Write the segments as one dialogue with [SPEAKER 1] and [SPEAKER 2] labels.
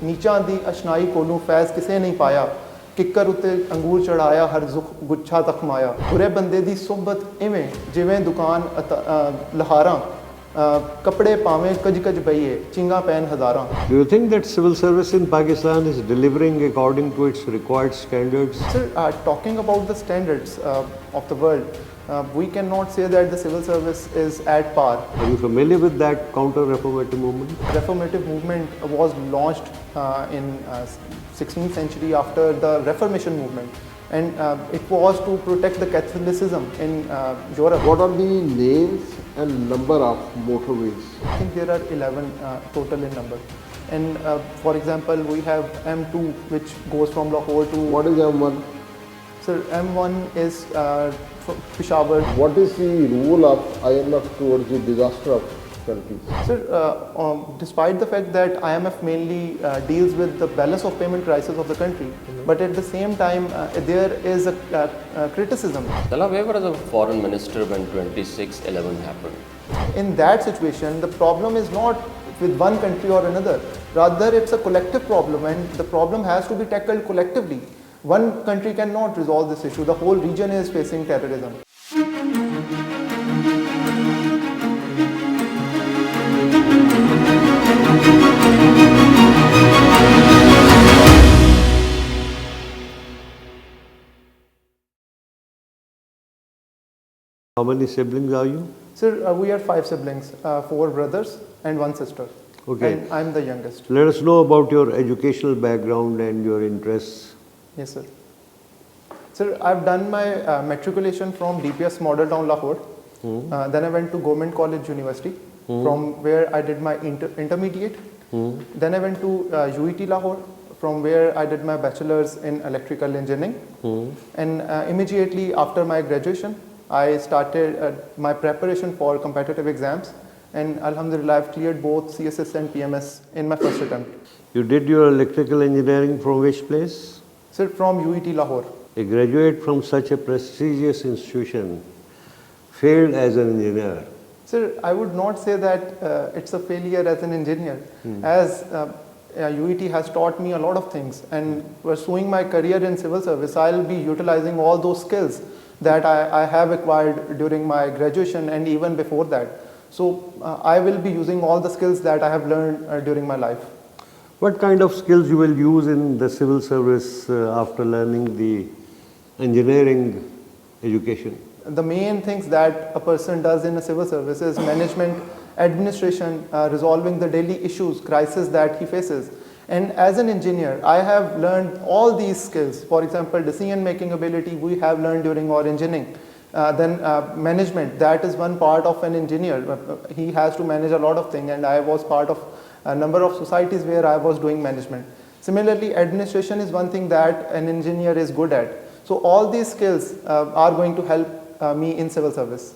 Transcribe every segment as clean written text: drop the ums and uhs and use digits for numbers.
[SPEAKER 1] ਨੀਚਾਂ ਦੀ ਅਸ਼ਨਾਈ ਕੋਲੋਂ ਫੈਜ਼ ਕਿਸੇ ਨਹੀਂ ਪਾਇਆ, ਕਿੱਕਰ ਉੱਤੇ ਅੰਗੂਰ ਚੜਾਇਆ, ਹਰ ਗੁੱਛਾ ਤਖਮਾਇਆ। ਬੁਰੇ ਬੰਦੇ ਦੀ ਸੁਹਬਤ ਇਵੇਂ ਜਿਵੇਂ ਦੁਕਾਨ ਲਹਾਰਾਂ, ਕੱਪੜੇ ਪਾਵੇਂ ਕਜ ਬਈਏ, ਚਿੰਗਾ ਪੈਨ ਹਜ਼ਾਰਾਂ।
[SPEAKER 2] Do you think that civil service in Pakistan is delivering according to its required standards?
[SPEAKER 1] Sir, talking about the standards of the world, we cannot say that the civil service is at par.
[SPEAKER 2] Are you familiar with that counter-reformative movement?
[SPEAKER 1] Reformative movement was launched in 16th century after the Reformation movement, and it was to protect the Catholicism in Europe.
[SPEAKER 3] What are the names and number of motorways?
[SPEAKER 1] I think there are 11 total in number. And for example, we have M2, which goes from Lahore to...
[SPEAKER 3] What is M1?
[SPEAKER 1] Sir, M1 is from Peshawar.
[SPEAKER 3] What is the role of IMF towards the disaster of countries?
[SPEAKER 1] Sir, despite the fact that IMF mainly deals with the balance of payment crisis of the country, but at the same time there is a criticism.
[SPEAKER 4] Talha, where was the foreign minister when 26/11 happened?
[SPEAKER 1] In that situation, the problem is not with one country or another. Rather, it's a collective problem, and the problem has to be tackled collectively. One country cannot resolve this issue. The whole region is facing terrorism.
[SPEAKER 2] How many siblings are you?
[SPEAKER 1] Sir, we are 5 siblings, 4 brothers and 1 sister.
[SPEAKER 2] Okay.
[SPEAKER 1] And I'm the youngest.
[SPEAKER 2] Let us know about your educational background and your interests.
[SPEAKER 1] Yes, sir. Sir, I've done my matriculation from DPS Model Town, Lahore. Then I went to Government College University, from where I did my intermediate. Then I went to UET Lahore, from where I did my bachelor's in electrical engineering. And immediately after my graduation, I started my preparation for competitive exams. And Alhamdulillah, I've cleared both CSS and PMS in my first attempt.
[SPEAKER 2] You did your electrical engineering from which place?
[SPEAKER 1] Sir, from UET Lahore.
[SPEAKER 2] A graduate from such a prestigious institution failed as an engineer.
[SPEAKER 1] Sir, I would not say that it's a failure as an engineer, as UET has taught me a lot of things, and pursuing my career in civil service, I'll be utilizing all those skills that I have acquired during my graduation and even before that. So I will be using all the skills that I have learned during my life.
[SPEAKER 2] What kind of skills you will use in the civil service after learning the engineering education?
[SPEAKER 1] The main things that a person does in a civil service is management, administration, resolving the daily issues, crises that he faces. And as an engineer, I have learned all these skills. For example, decision-making ability we have learned during our engineering. Then management, that is one part of an engineer. He has to manage a lot of things, and I was part of a number of societies where I was doing management. Similarly, administration is one thing that an engineer is good at. So all these skills are going to help me in civil service.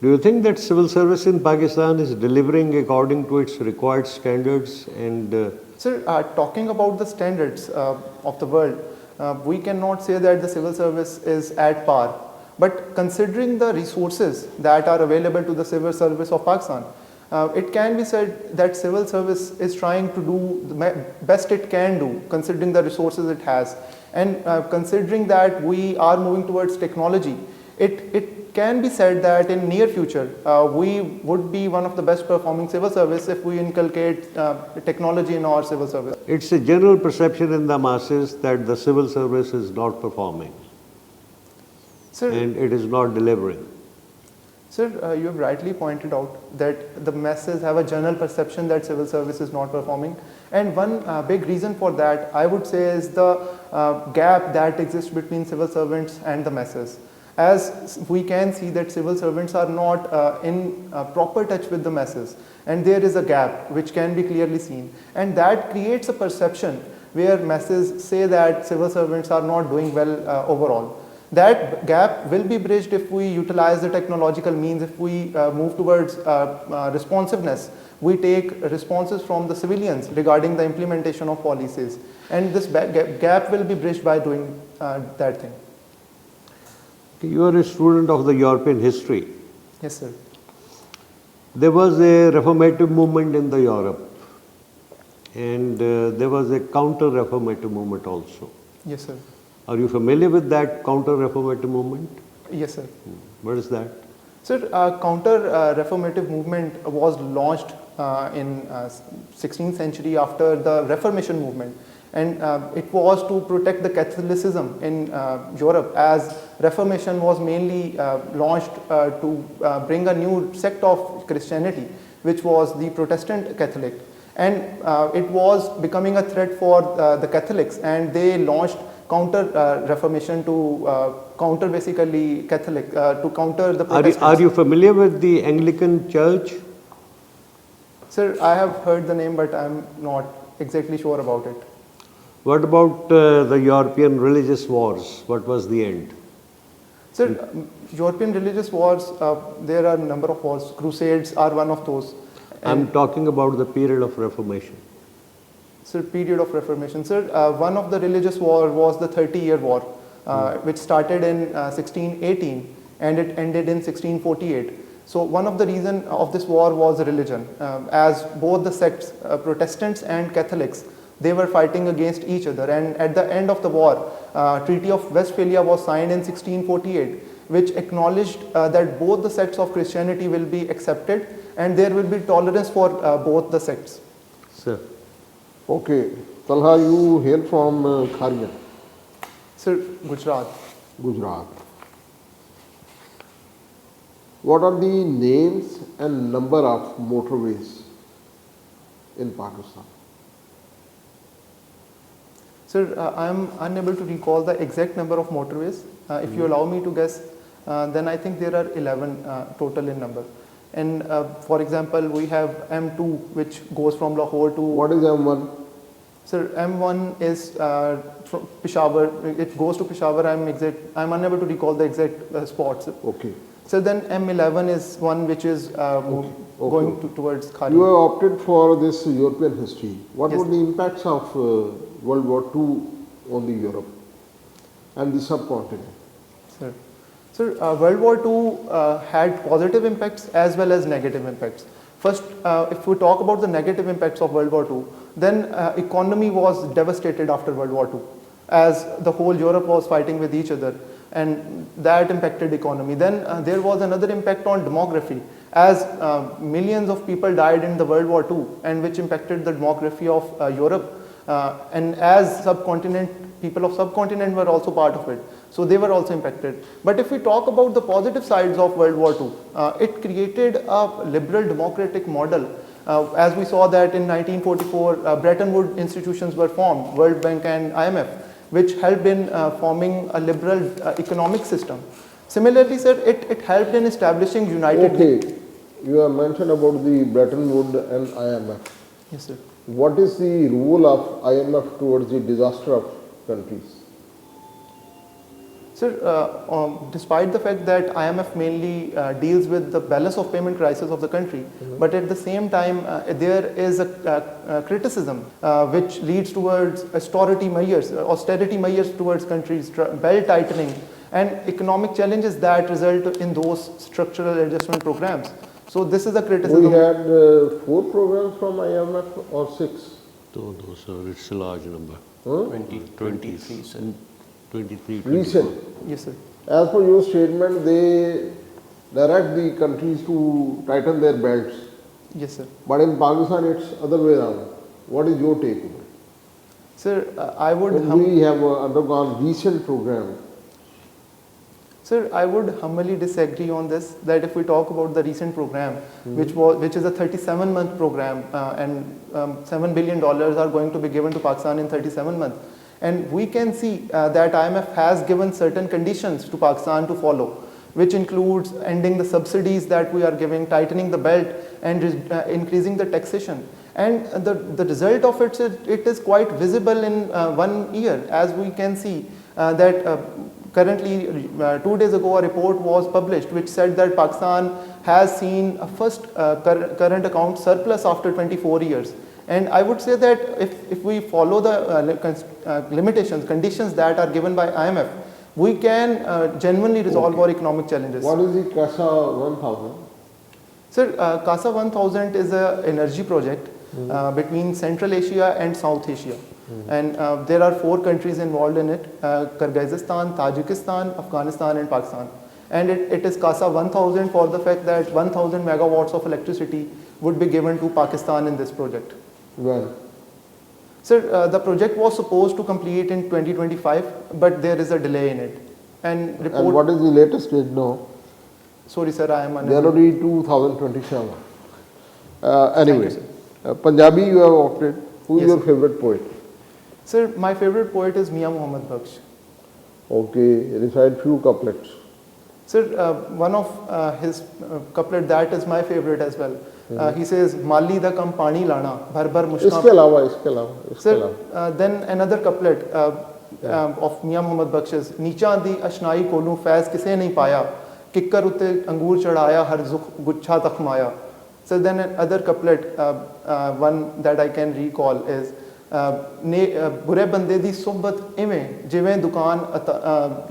[SPEAKER 2] Do you think that civil service in Pakistan is delivering according to its required standards? And
[SPEAKER 1] Sir, talking about the standards of the world, we cannot say that the civil service is at par. But considering the resources that are available to the civil service of Pakistan, it can be said that civil service is trying to do the best it can do, considering the resources it has. And considering that we are moving towards technology, it can be said that in near future, we would be one of the best performing civil service if we inculcate technology in our civil service.
[SPEAKER 2] it's a general perception in the masses that the civil service is not performing.
[SPEAKER 1] Sir,
[SPEAKER 2] And it is not delivering.
[SPEAKER 1] Sir, you have rightly pointed out that the masses have a general perception that civil service is not performing. And one big reason for that, I would say, is the gap that exists between civil servants and the masses. As we can see that civil servants are not in proper touch with the masses. And there is a gap which can be clearly seen. And that creates a perception where masses say that civil servants are not doing well overall. That gap will be bridged if we utilize the technological means, if we move towards responsiveness. We take responses from the civilians regarding the implementation of policies. And this gap will be bridged by doing that thing.
[SPEAKER 2] You are a student of the European history.
[SPEAKER 1] Yes, sir.
[SPEAKER 2] There was a reformative movement in the Europe. and there was a counter-reformative movement also.
[SPEAKER 1] Yes, sir.
[SPEAKER 2] Are you familiar with that counter-reformative movement?
[SPEAKER 1] Yes, sir.
[SPEAKER 2] What is that?
[SPEAKER 1] Sir, counter-reformative movement was launched in 16th century after the Reformation movement, and it was to protect the Catholicism in Europe, as Reformation was mainly launched to bring a new sect of Christianity, which was the Protestant Catholic, and it was becoming a threat for the Catholics, and they launched counter-reformation to counter basically Catholic, to counter the Protestants.
[SPEAKER 2] Are you familiar with the Anglican Church?
[SPEAKER 1] Sir, I have heard the name, but I'm not exactly sure about it.
[SPEAKER 2] What about the European religious wars? What was the end?
[SPEAKER 1] Sir, European religious wars, there are a number of wars. Crusades are one of those.
[SPEAKER 2] I'm talking about the period of Reformation.
[SPEAKER 1] Sir, period of Reformation. Sir, one of the religious war was the 30-year war, which started in 1618 and it ended in 1648. So one of the reasons of this war was religion, as both the sects, Protestants and Catholics, they were fighting against each other. And at the end of the war, Treaty of Westphalia was signed in 1648, which acknowledged that both the sects of Christianity will be accepted and there will be tolerance for both the sects.
[SPEAKER 2] Sir.
[SPEAKER 3] Okay, Talha, you hail from Kharian,
[SPEAKER 1] Sir, Gujarat.
[SPEAKER 3] Gujarat. What are the names and number of motorways in Pakistan?
[SPEAKER 1] Sir, I am unable to recall the exact number of motorways. If you allow me to guess, then I think there are 11 total in number. And for example, we have M2, which goes from Lahore to...
[SPEAKER 3] What is M1?
[SPEAKER 1] Sir, M1 is from Peshawar. It goes to Peshawar. I'm unable to recall the exact spots.
[SPEAKER 3] Okay.
[SPEAKER 1] So then M11 is one which is going towards Khari.
[SPEAKER 3] You have opted for this European history. What
[SPEAKER 1] Yes.
[SPEAKER 3] were the impacts of World War II on the Europe and the subcontinent?
[SPEAKER 1] Sir, World War II had positive impacts as well as negative impacts. First, if we talk about the negative impacts of World War II, then economy was devastated after World War II, as the whole Europe was fighting with each other, and that impacted economy. Then there was another impact on demography, as millions of people died in the World War II, and which impacted the demography of Europe. And as people of subcontinent were also part of it, so they were also impacted. But if we talk about the positive sides of World War II, it created a liberal democratic model. As we saw that in 1944, Bretton Woods institutions were formed, World Bank and IMF, which helped in forming a liberal economic system. Similarly, sir, it helped in establishing united...
[SPEAKER 3] Okay, you have mentioned about the Bretton Woods and IMF.
[SPEAKER 1] Yes, sir.
[SPEAKER 3] What is the role of IMF towards the disaster of countries?
[SPEAKER 1] Sir, despite the fact that IMF mainly deals with the balance of payment crisis of the country, but at the same time there is a criticism which leads towards austerity measures towards countries, belt tightening and economic challenges that result in those structural adjustment programs. So this is a criticism.
[SPEAKER 3] We had 4 programs from IMF or 6?
[SPEAKER 2] No, sir, it's a large number.
[SPEAKER 4] 23, sir.
[SPEAKER 2] 23.
[SPEAKER 3] Recent.
[SPEAKER 1] Yes, sir.
[SPEAKER 3] As per your statement, they direct the countries to tighten their belts.
[SPEAKER 1] Yes, sir.
[SPEAKER 3] But in Pakistan, it's other way around. What is your take on it?
[SPEAKER 1] Sir, I would...
[SPEAKER 3] We have undergone recent program.
[SPEAKER 1] Sir, I would humbly disagree on this, that if we talk about the recent program, which is a 37-month program, and $7 billion are going to be given to Pakistan in 37 months. And we can see that IMF has given certain conditions to Pakistan to follow, which includes ending the subsidies that we are giving, tightening the belt, and increasing the taxation. And the result of it is quite visible in 1 year, as we can see that currently 2 days ago a report was published which said that Pakistan has seen a first current account surplus after 24 years. And I would say that if we follow the conditions that are given by IMF, we can genuinely resolve our economic challenges.
[SPEAKER 3] What is the CASA 1000?
[SPEAKER 1] Sir, CASA 1000 is an energy project between Central Asia and South Asia. And there are 4 countries involved in it, Kyrgyzstan, Tajikistan, Afghanistan and Pakistan. And it is CASA 1000 for the fact that 1000 megawatts of electricity would be given to Pakistan in this project.
[SPEAKER 3] When?
[SPEAKER 1] Sir, the project was supposed to complete in 2025, but there is a delay in it. And
[SPEAKER 3] And what is the latest date now?
[SPEAKER 1] Sorry sir, I am unable.
[SPEAKER 3] January 2027.
[SPEAKER 1] Thank
[SPEAKER 3] Anyway,
[SPEAKER 1] you, sir.
[SPEAKER 3] Punjabi you have opted. Who is
[SPEAKER 1] Yes,
[SPEAKER 3] your
[SPEAKER 1] sir.
[SPEAKER 3] favorite poet?
[SPEAKER 1] Sir, my favorite poet is Mia Muhammad Baksh.
[SPEAKER 3] Okay, recite few couplets.
[SPEAKER 1] Sir, one of his couplet that is my favorite as well. He says, "Mali da kam pani lana, bhar bhar
[SPEAKER 3] इसके
[SPEAKER 1] mushna."
[SPEAKER 3] अलावा इसके अलावा
[SPEAKER 1] Sir, then another couplet of Mia Muhammad Baksh is, "नीचा दी अशनाई कोलू फैज किसे नहीं पाया, किक्कर उते अंगूर चढ़ाया हर गुच्छा तखमाया." So then another couplet, one that I can recall is, बुरे बंदे दी सोहबत इवें जिवें दुकान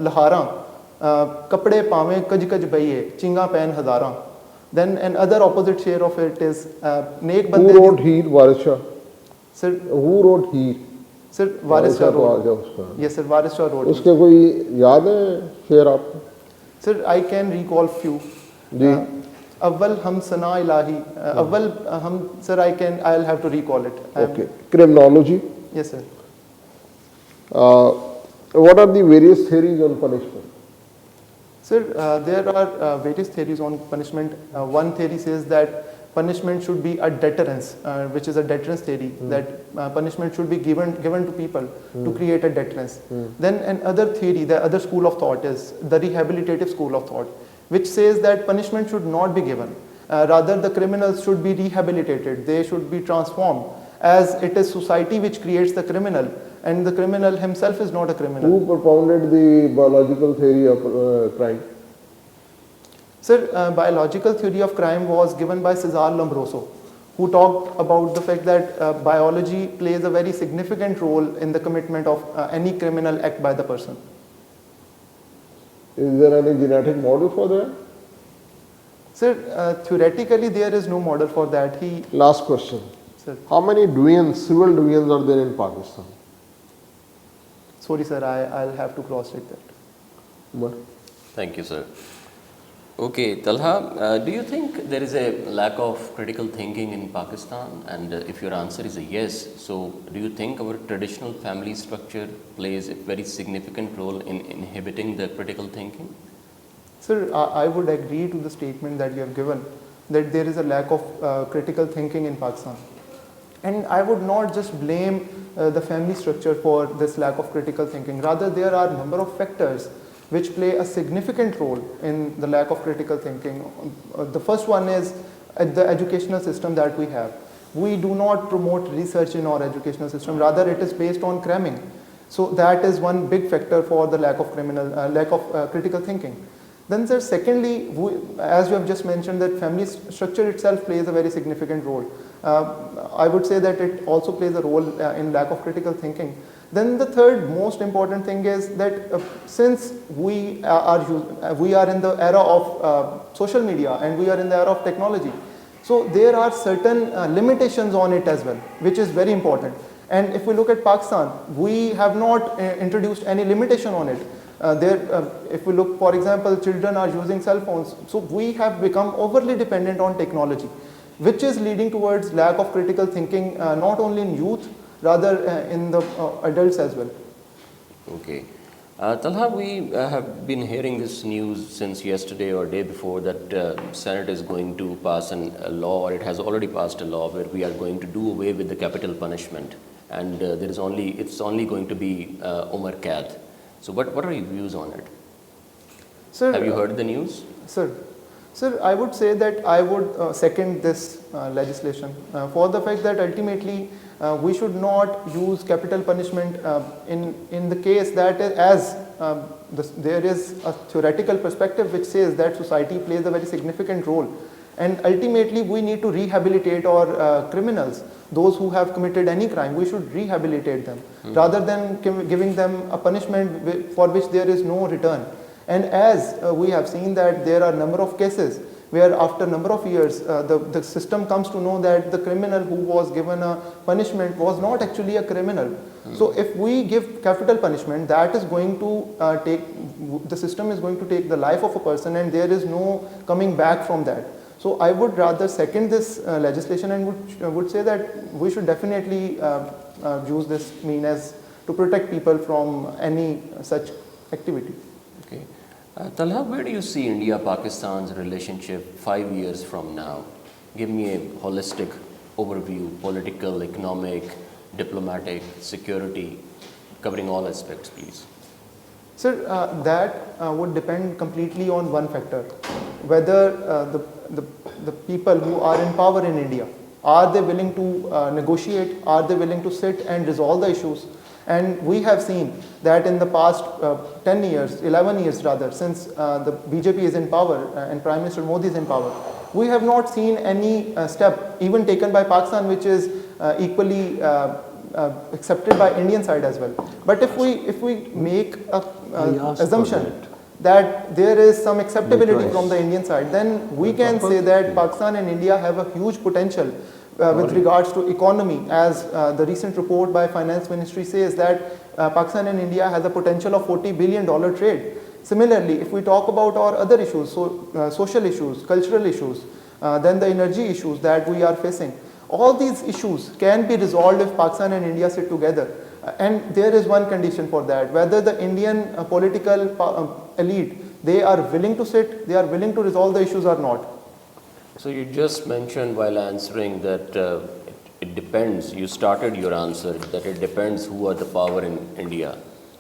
[SPEAKER 1] लहारां, कपड़े पावें कज कज बइए चिंगा पैन हजारां. Then another opposite share of it is, neck
[SPEAKER 3] Who
[SPEAKER 1] बंदे
[SPEAKER 3] wrote Heer? Waris Shah.
[SPEAKER 1] Sir,
[SPEAKER 3] Who wrote Heer?
[SPEAKER 1] sir, Waris Shah
[SPEAKER 3] तो आ
[SPEAKER 1] wrote.
[SPEAKER 3] गया उसका.
[SPEAKER 1] Yes, sir, Waris Shah wrote.
[SPEAKER 3] उसके कोई याद है शेर आपको?
[SPEAKER 1] Sir, I can recall few.
[SPEAKER 3] जी.
[SPEAKER 1] अव्वल हम सना इलाही, अव्वल हम, sir, I'll have to recall it.
[SPEAKER 3] Okay. Criminology.
[SPEAKER 1] Yes, sir.
[SPEAKER 3] What are the various theories on punishment?
[SPEAKER 1] Sir, there are various theories on punishment. One theory says that punishment should be a deterrence, which is a deterrence theory, that punishment should be given to people to create a deterrence. Then another theory, the other school of thought is the rehabilitative school of thought, which says that punishment should not be given. Rather, the criminals should be rehabilitated. They should be transformed, as it is society which creates the criminal, and the criminal himself is not a criminal.
[SPEAKER 3] Who propounded the biological theory of crime?
[SPEAKER 1] Sir, biological theory of crime was given by Cesar Lombroso, who talked about the fact that biology plays a very significant role in the commitment of any criminal act by the person.
[SPEAKER 3] Is there any genetic model for that?
[SPEAKER 1] Sir, theoretically there is no model for that.
[SPEAKER 3] Last question.
[SPEAKER 1] Sir,
[SPEAKER 3] How many civil duels are there in Pakistan?
[SPEAKER 1] sorry sir, I'll have to cross-check that.
[SPEAKER 3] What?
[SPEAKER 4] Thank you, sir. Okay, Talha, do you think there is a lack of critical thinking in Pakistan? And if your answer is a yes, so do you think our traditional family structure plays a very significant role in inhibiting the critical thinking?
[SPEAKER 1] Sir, I would agree to the statement that you have given, that there is a lack of critical thinking in Pakistan. And I would not just blame the family structure for this lack of critical thinking. Rather, there are a number of factors which play a significant role in the lack of critical thinking. The first one is the educational system that we have. We do not promote research in our educational system. Rather, it is based on cramming. So that is one big factor for the lack of critical thinking. Then, sir, secondly, as you have just mentioned, that family structure itself plays a very significant role. I would say that it also plays a role in lack of critical thinking. Then the third most important thing is that since we are in the era of social media and we are in the era of technology, so there are certain limitations on it as well, which is very important. And if we look at Pakistan, we have not introduced any limitation on it. If we look, for example, children are using cell phones, so we have become overly dependent on technology, which is leading towards lack of critical thinking, not only in youth, rather in the adults as well.
[SPEAKER 4] Okay. Talha, we have been hearing this news since yesterday or day before that Senate is going to pass a law, or it has already passed a law where we are going to do away with the capital punishment, and it's only going to be Umar Kaid. So what are your views on it?
[SPEAKER 1] Sir,
[SPEAKER 4] have you heard the news?
[SPEAKER 1] Sir, I would say that I would second this legislation for the fact that ultimately we should not use capital punishment in the case that there is a theoretical perspective which says that society plays a very significant role, and ultimately we need to rehabilitate our criminals, those who have committed any crime. We should rehabilitate them rather than giving them a punishment for which there is no return. And as we have seen that there are a number of cases where after a number of years, the system comes to know that the criminal who was given a punishment was not actually a criminal. So if we give capital punishment, that is going to the system is going to take the life of a person, and there is no coming back from that. So I would rather second this legislation, and would say that we should definitely use this mean as to protect people from any such activity.
[SPEAKER 4] Okay. Talha, where do you see India-Pakistan's relationship 5 years from now? Give me a holistic overview, political, economic, diplomatic, security, covering all aspects, please.
[SPEAKER 1] Sir, that would depend completely on one factor, whether the people who are in power in India, are they willing to negotiate, are they willing to sit and resolve the issues? And we have seen that in the past 10 years, 11 years rather, since the BJP is in power and Prime Minister Modi is in power, we have not seen any step even taken by Pakistan which is equally accepted by Indian side as well. But if we make a assumption that there is some acceptability from the Indian side, then we can say that Pakistan and India have a huge potential with regards to economy, as the recent report by Finance Ministry says that Pakistan and India has a potential of $40 billion trade. Similarly, if we talk about our other issues, social issues, cultural issues, then the energy issues that we are facing, all these issues can be resolved if Pakistan and India sit together. And there is one condition for that, whether the Indian political elite, they are willing to sit, they are willing to resolve the issues or not.
[SPEAKER 4] So you just mentioned while answering that it depends. You started your answer that it depends who are the power in India.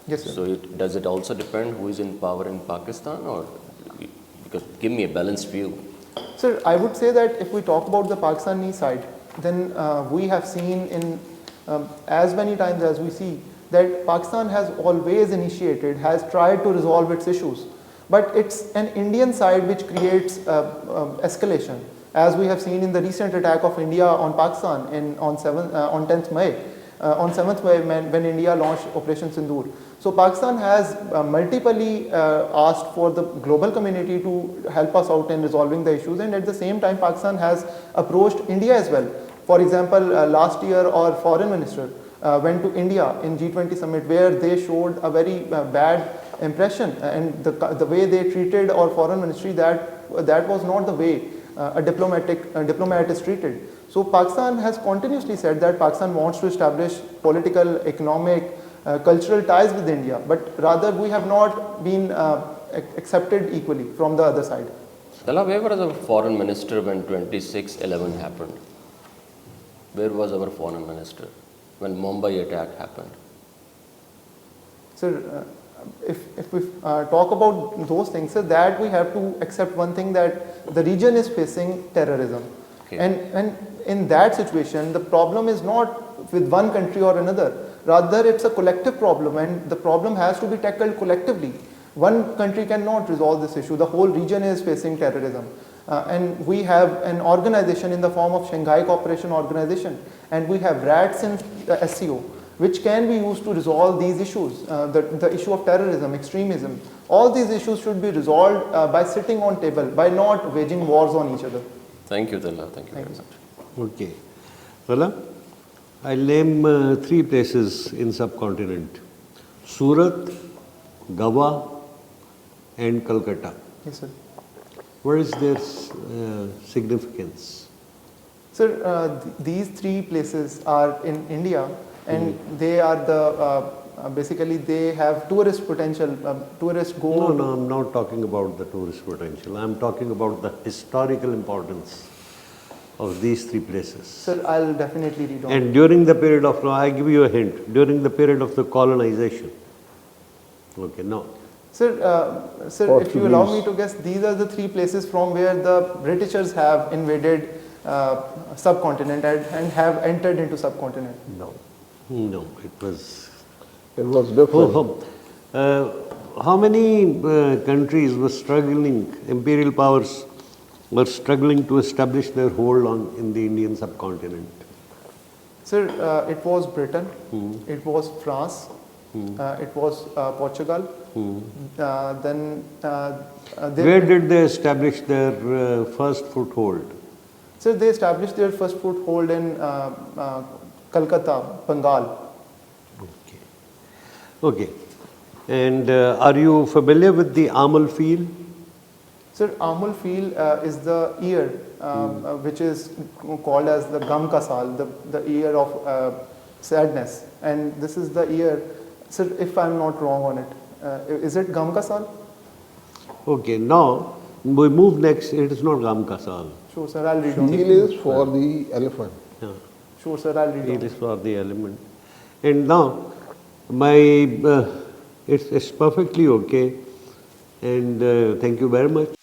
[SPEAKER 1] Yes, sir.
[SPEAKER 4] So does it also depend who is in power in Pakistan, or because give me a balanced view?
[SPEAKER 1] Sir, I would say that if we talk about the Pakistani side, then we have seen in as many times as we see that Pakistan has always initiated, has tried to resolve its issues. But it's an Indian side which creates escalation, as we have seen in the recent attack of India on Pakistan on 10th May, on 7th May when India launched Operation Sindoor. So Pakistan has multiply asked for the global community to help us out in resolving the issues, and at the same time Pakistan has approached India as well. For example, last year our foreign minister went to India in G20 summit, where they showed a very bad impression, and the way they treated our foreign ministry, that was not the way a diplomat is treated. So Pakistan has continuously said that Pakistan wants to establish political, economic, cultural ties with India, but rather we have not been accepted equally from the other side.
[SPEAKER 4] Talha, where was our foreign minister when 26/11 happened? Where was our foreign minister when Mumbai attack happened?
[SPEAKER 1] Sir, if we talk about those things, so that we have to accept one thing, that the region is facing terrorism.
[SPEAKER 4] Okay.
[SPEAKER 1] And in that situation, the problem is not with one country or another. Rather, it's a collective problem, and the problem has to be tackled collectively. One country cannot resolve this issue. The whole region is facing terrorism. And we have an organization in the form of Shanghai Cooperation Organization, and we have RATS in the SCO, which can be used to resolve these issues, the issue of terrorism, extremism. All these issues should be resolved by sitting on table, by not waging wars on each other.
[SPEAKER 4] Thank you, Talha. Thank you very much.
[SPEAKER 2] Okay. Talha, I'll name 3 places in subcontinent: Surat, Goa, and Calcutta.
[SPEAKER 1] Yes, sir.
[SPEAKER 2] What is their significance?
[SPEAKER 1] Sir, these 3 places are in India, and they are the basically they have tourist potential. Tourists go.
[SPEAKER 2] No, I'm not talking about the tourist potential. I'm talking about the historical importance of these 3 places.
[SPEAKER 1] Sir, I'll definitely read on.
[SPEAKER 2] And during the period of, I give you a hint, during the period of the colonization. Okay, no.
[SPEAKER 1] Sir, if you allow me to guess, these are the 3 places from where the Britishers have invaded subcontinent and have entered into subcontinent.
[SPEAKER 2] No, it was
[SPEAKER 3] different.
[SPEAKER 2] How many countries were struggling, imperial powers were struggling to establish their hold in the Indian subcontinent?
[SPEAKER 1] Sir, it was Britain, it was France, it was Portugal, then
[SPEAKER 2] Where did they establish their first foothold?
[SPEAKER 1] So they established their first foothold in Calcutta, Bengal.
[SPEAKER 2] Okay. Okay. And are you familiar with the Amal field?
[SPEAKER 1] So Amul feel is the ear which is called as the gam ka saal, the ear of sadness, and this is the ear. So if I'm not wrong on it, is it gam ka saal?
[SPEAKER 2] Okay. Now we move next. It is not Gam Kasal.
[SPEAKER 1] Sure, sir. I'll read on
[SPEAKER 3] Heel
[SPEAKER 1] it.
[SPEAKER 3] is for the elephant.
[SPEAKER 2] Yeah.
[SPEAKER 1] Sure, sir. I'll read on
[SPEAKER 2] It is
[SPEAKER 1] it.
[SPEAKER 2] for the element. And now it's perfectly okay. And thank you very much.